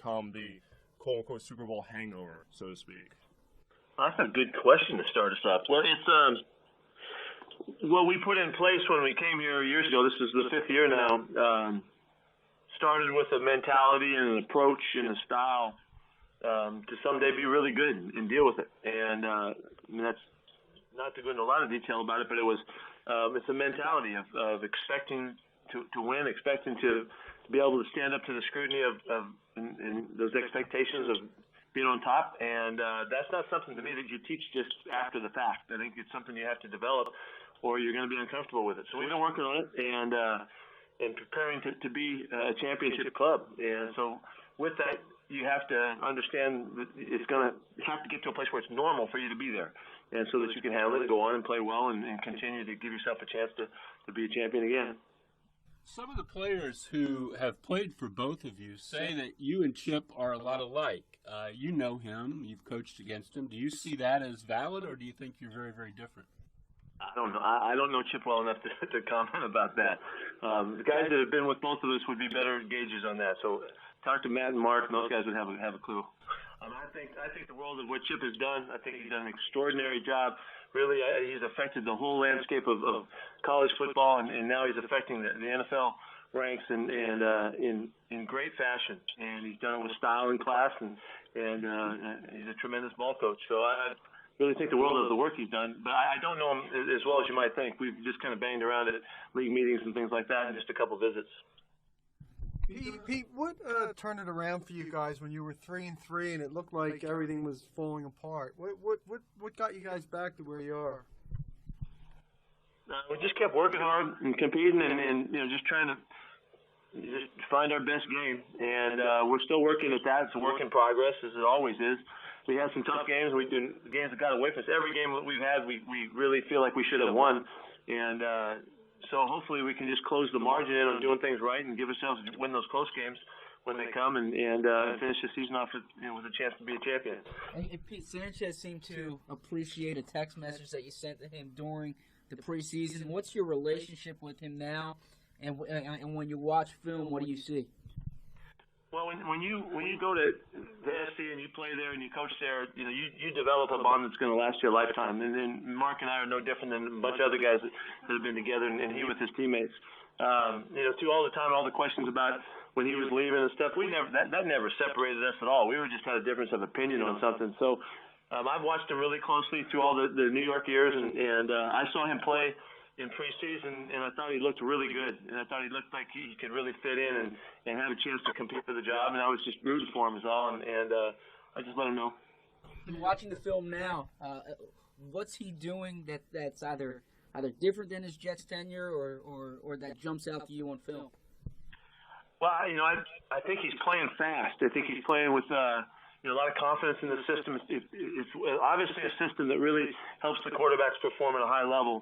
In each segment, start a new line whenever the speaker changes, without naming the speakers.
overcome the quote-unquote Super Bowl hangover, so to speak?
That's a good question to start us off. Well, it's what we put in place when we came here years ago. This is the 5th year now. Started with a mentality and an approach and a style to someday be really good and deal with it. And I mean, that's not to go into a lot of detail about it, but it's a mentality of expecting to win, expecting to be able to stand up to the scrutiny of those expectations of being on top. And that's not something to me that you teach just after the fact. I think it's something you have to develop, or you're going to be uncomfortable with it. So we've been working on it and preparing to be a championship club. And so with that, you have to understand that it's going to have to get to a place where it's normal for you to be there, and so that you can handle it, go on and play well, and continue to give yourself a chance to be a champion again.
Some of the players who have played for both of you say that you and Chip are a lot alike. You know him. You've coached against him. Do you see that as valid, or do you think you're very, very different?
I don't know. I don't know Chip well enough to comment about that. The guys that have been with both of us would be better gauges on that. So talk to Matt and Mark, and those guys would have a clue. I think the world of what Chip has done. I think he's done an extraordinary job. Really, he's affected the whole landscape of college football, and now he's affecting the NFL ranks and in great fashion. And he's done it with style and class, and he's a tremendous ball coach. So I really think the world of the work he's done, but I don't know him as well as you might think. We've just kind of banged around at league meetings and things like that, and just a couple visits.
Pete, what turned it around for you guys when you were 3-3 and it looked like everything was falling apart? What got you guys back to where you are?
We just kept working hard and competing, and just trying to just find our best game. And we're still working at that. It's a work in progress, as it always is. We had some tough games. Games that got away from us. Every game that we've had, we really feel like we should have won. And so hopefully we can just close the margin in on doing things right and give ourselves win those close games when they come, and finish the season off with a chance to be a champion.
And Pete, Sanchez seemed to appreciate a text message that you sent to him during the preseason. What's your relationship with him now? And when you watch film, what do you see?
Well, when you go to the SC and you play there and you coach there, you develop a bond that's going to last you a lifetime. And then Mark and I are no different than a bunch of other guys that have been together, and he with his teammates. Through all the time, all the questions about when he was leaving and stuff, that never separated us at all. We were just had a difference of opinion on something. So I've watched him really closely through all the New York years, and I saw him play in preseason, and I thought he looked really good, and I thought he looked like he could really fit in and have a chance to compete for the job, and I was just rooting for him is all, and I just let him know.
Watching the film now, what's he doing that's either different than his Jets tenure or that jumps out to you on film?
Well, I think he's playing fast. I think he's playing with a lot of confidence in the system. It's obviously a system that really helps the quarterbacks perform at a high level.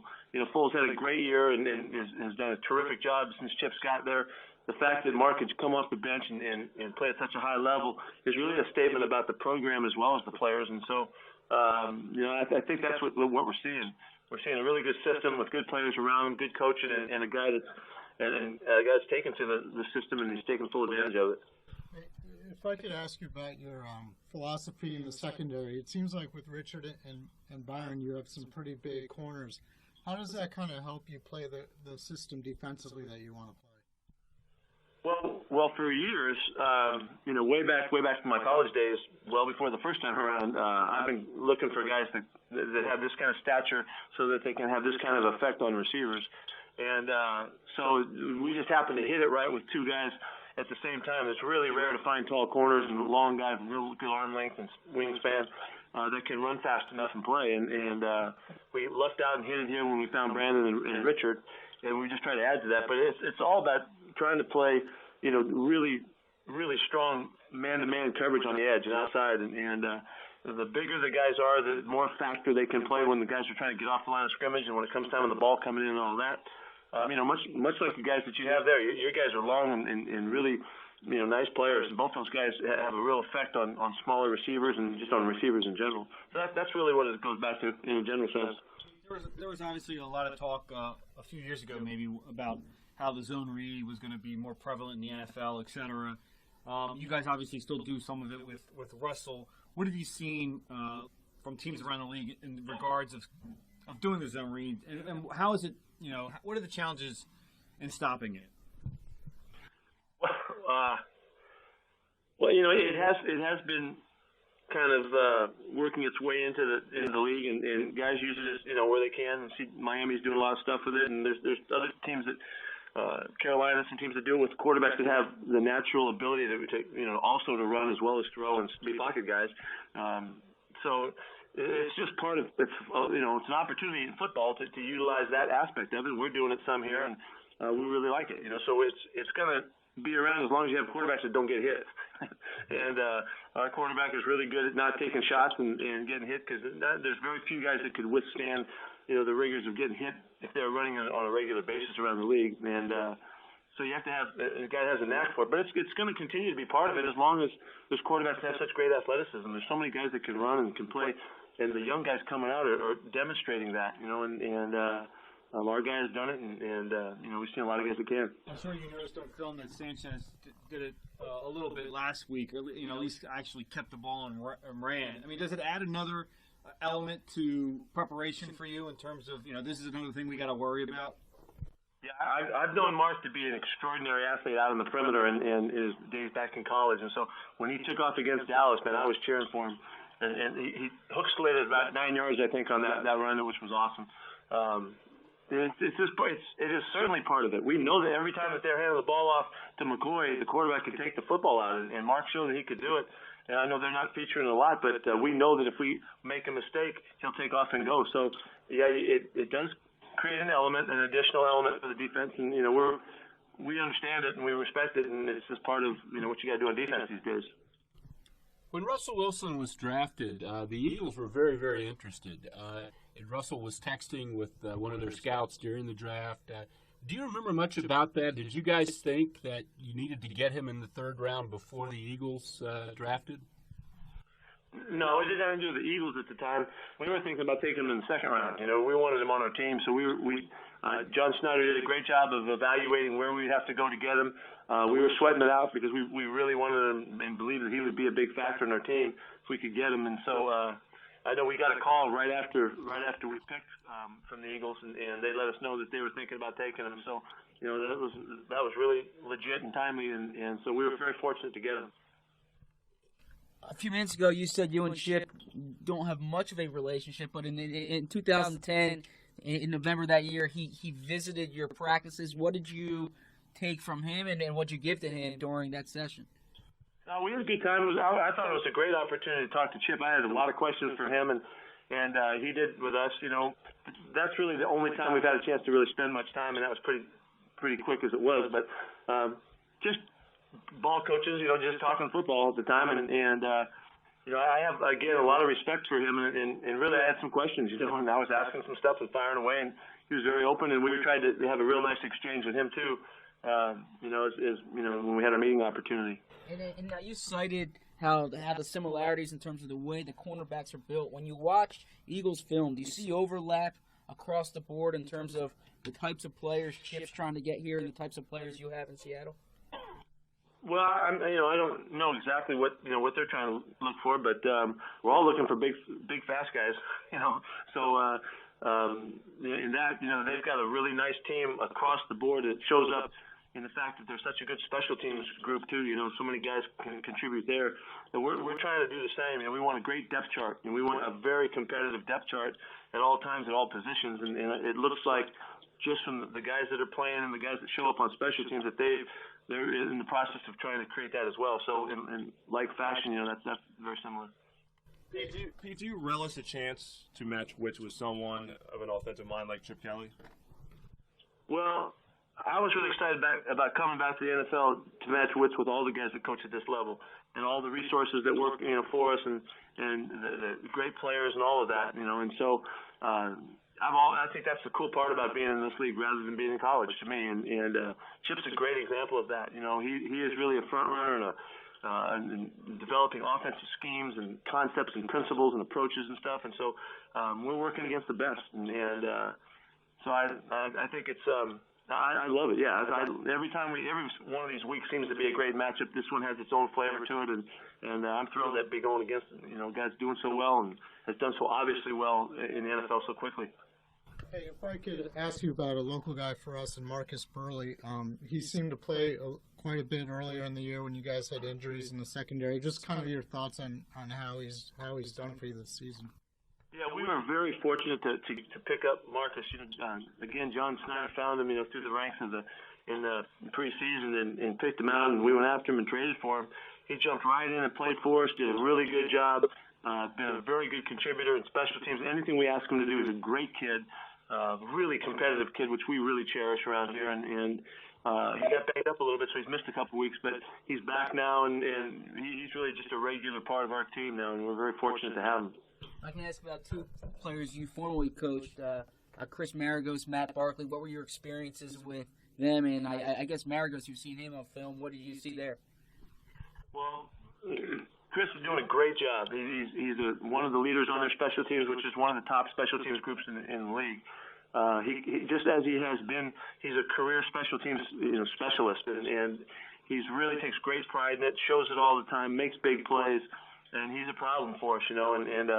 Foles had a great year and has done a terrific job since Chip's got there. The fact that Mark has come off the bench and play at such a high level is really a statement about the program as well as the players. And so, I think that's what we're seeing. We're seeing a really good system with good players around him, good coaching, and a guy that's taken to the system and he's taken full advantage of it.
If I could ask you about your philosophy in the secondary, it seems like with Richard and Byron, you have some pretty big corners. How does that kind of help you play the system defensively that you want to play?
Well, for years, way back from my college days, well before the first time around, I've been looking for guys that have this kind of stature so that they can have this kind of effect on receivers. And so we just happened to hit it right with two guys at the same time. It's really rare to find tall corners and long guys with real good arm length and wingspan that can run fast enough and play. And we lucked out and hit it here when we found Brandon and Richard, and we just try to add to that. But it's all about trying to play, really, really strong man-to-man coverage on the edge and outside. And the bigger the guys are, the more factor they can play when the guys are trying to get off the line of scrimmage and when it comes time to the ball coming in and all that. Much like the guys that you have there, your guys are long and really, nice players. And both those guys have a real effect on smaller receivers and just on receivers in general. So that's really what it goes back to in a general sense.
There was obviously a lot of talk a few years ago maybe about how the zone read was going to be more prevalent in the NFL, et cetera. You guys obviously still do some of it with Russell. What have you seen from teams around the league in regards of doing the zone read, and how is it? What are the challenges in stopping it?
Well, it has been kind of working its way into the league, and guys use it as where they can. And see, Miami's doing a lot of stuff with it, and there's other teams that Carolina, some teams that do it with quarterbacks that have the natural ability to also to run as well as throw and be pocket guys. So it's just part of it's an opportunity in football to utilize that aspect of it. We're doing it some here, and we really like it. So it's gonna be around as long as you have quarterbacks that don't get hit. And our quarterback is really good at not taking shots and getting hit, because there's very few guys that could withstand the rigors of getting hit if they're running on a regular basis around the league. And so you have to have a guy that has a knack for it. But it's going to continue to be part of it as long as those quarterbacks have such great athleticism. There's so many guys that can run and can play, and the young guys coming out are demonstrating that. Our guy has done it, and we've seen a lot of guys that can.
I'm sure you noticed on film that Sanchez did it a little bit last week, or at least actually kept the ball and ran. I mean, does it add another element to preparation for you in terms of this is another thing we got to worry about?
Yeah, I've known Mark to be an extraordinary athlete out on the perimeter and his days back in college, and so when he took off against Dallas, man, I was cheering for him, and he hook slated about 9 yards, I think, on that run, which was awesome. It is certainly part of it. We know that every time that they're handing the ball off to McCoy, the quarterback can take the football out, and Mark showed that he could do it. And I know they're not featuring a lot, but we know that if we make a mistake, he'll take off and go. So, yeah, it does create an additional element for the defense, and we understand it and we respect it, and it's just part of what you got to do on defense these days.
When Russell Wilson was drafted, the Eagles were very, very interested. And Russell was texting with one of their scouts during the draft. Do you remember much about that? Did you guys think that you needed to get him in the third round before the Eagles drafted?
No, it didn't have to do with the Eagles at the time. We were thinking about taking him in the second round. We wanted him on our team, so John Snyder did a great job of evaluating where we'd have to go to get him. We were sweating it out because we really wanted him and believed that he would be a big factor in our team if we could get him. And so I know we got a call right after we picked from the Eagles, and they let us know that they were thinking about taking him. So that was really legit and timely, and so we were very fortunate to get him.
A few minutes ago, you said you and Chip don't have much of a relationship, but in 2010, in November that year, he visited your practices. What did you take from him, and what did you give to him during that session?
We had a good time. I thought it was a great opportunity to talk to Chip. I had a lot of questions for him, and he did with us. That's really the only time we've had a chance to really spend much time, and that was pretty quick as it was. But just ball coaches, just talking football at the time, and I have again a lot of respect for him, and really I had some questions, and I was asking some stuff and firing away, and he was very open, and we tried to have a real nice exchange with him too. When we had our meeting opportunity.
And now you cited how the similarities in terms of the way the cornerbacks are built. When you watch Eagles film, do you see overlap across the board in terms of the types of players Chip's trying to get here and the types of players you have in Seattle?
Well, I don't know exactly what they're trying to look for, but we're all looking for big, fast guys. So in that, they've got a really nice team across the board. It shows up in the fact that there's such a good special teams group too. So many guys can contribute there. And we're trying to do the same. We want a great depth chart, and we want a very competitive depth chart at all times, at all positions. And it looks like just from the guys that are playing and the guys that show up on special teams that they're in the process of trying to create that as well. So in like fashion, that's very similar.
Pete, do you relish a chance to match wits with someone of an offensive mind like Chip Kelly?
Well, I was really excited about coming back to the NFL to match wits with all the guys that coach at this level and all the resources that work for us and the great players and all of that. And so I think that's the cool part about being in this league rather than being in college to me. And Chip's a great example of that. He is really a front runner and developing offensive schemes and concepts and principles and approaches and stuff. And so we're working against the best. And so I think it's I love it. Yeah, every one of these weeks seems to be a great matchup. This one has its own flavor to it, and I'm thrilled to be going against guys doing so well and has done so obviously well in the NFL so quickly.
Hey, if I could ask you about a local guy for us, and Marcus Burley. He seemed to play quite a bit earlier in the year when you guys had injuries in the secondary. Just kind of your thoughts on how he's done for you this season.
Yeah, we were very fortunate to pick up Marcus. Again, John Snyder found him, through the ranks in the preseason and picked him out, and we went after him and traded for him. He jumped right in and played for us, did a really good job, been a very good contributor in special teams. Anything we ask him to do, he's a great kid, really competitive kid, which we really cherish around here. And he got banged up a little bit, so he's missed a couple weeks, but he's back now, and he's really just a regular part of our team now, and we're very fortunate to have him.
I can ask about two players you formerly coached, Chris Maragos, Matt Barkley. What were your experiences with them? And I guess Maragos, you've seen him on film. What did you see there?
Well, Chris is doing a great job. He's one of the leaders on their special teams, which is one of the top special teams groups in the league. He just as he has been, he's a career special teams specialist, and he's really takes great pride in it, shows it all the time, makes big plays. And he's a problem for us, and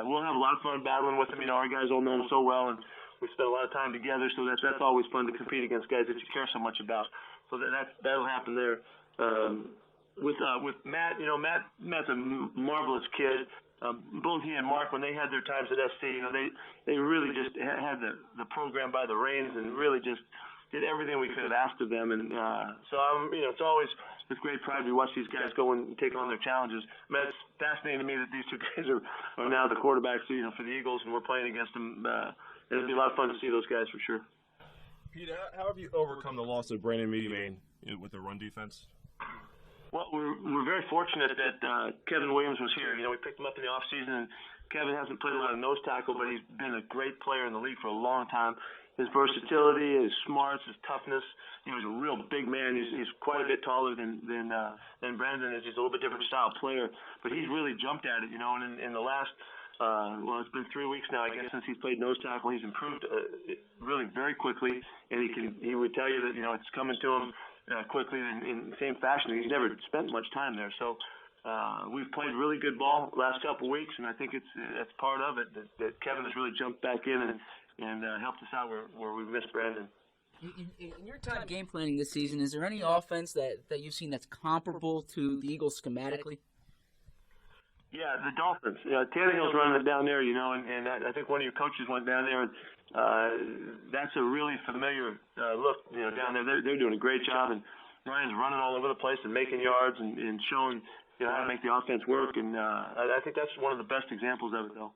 we'll have a lot of fun battling with him. Our guys all know him so well, and we spend a lot of time together, so that's always fun to compete against guys that you care so much about. So that'll happen there. With Matt, Matt's a marvelous kid. Both he and Mark, when they had their times at SC, they really just had the program by the reins and really just did everything we could have asked of them. And so it's always with great pride we watch these guys go and take on their challenges. It's fascinating to me that these two guys are now the quarterbacks, for the Eagles, and we're playing against them. It'll be a lot of fun to see those guys for sure.
Pete, how have you overcome the loss of Brandon Meademain with the run defense?
Well, we're very fortunate that Kevin Williams was here. We picked him up in the offseason, and Kevin hasn't played a lot of nose tackle, but he's been a great player in the league for a long time. His versatility, his smarts, his toughness. He's a real big man. He's quite a bit taller than Brandon is. He's a little bit different style player, but he's really jumped at it. And in the last, it's been 3 weeks now, I guess, since he's played nose tackle. He's improved really very quickly, and he would tell you that it's coming to him quickly in the same fashion. He's never spent much time there, so. We've played really good ball the last couple of weeks, and I think that's part of it that Kevin has really jumped back in and helped us out where we missed Brandon.
In your time game planning this season, is there any offense that you've seen that's comparable to the Eagles schematically?
Yeah, the Dolphins. Tannehill's running it down there, and I think one of your coaches went down there, and that's a really familiar look, down there. They're doing a great job, and Ryan's running all over the place and making yards and showing how to make the offense work, and I think that's one of the best examples of it, though.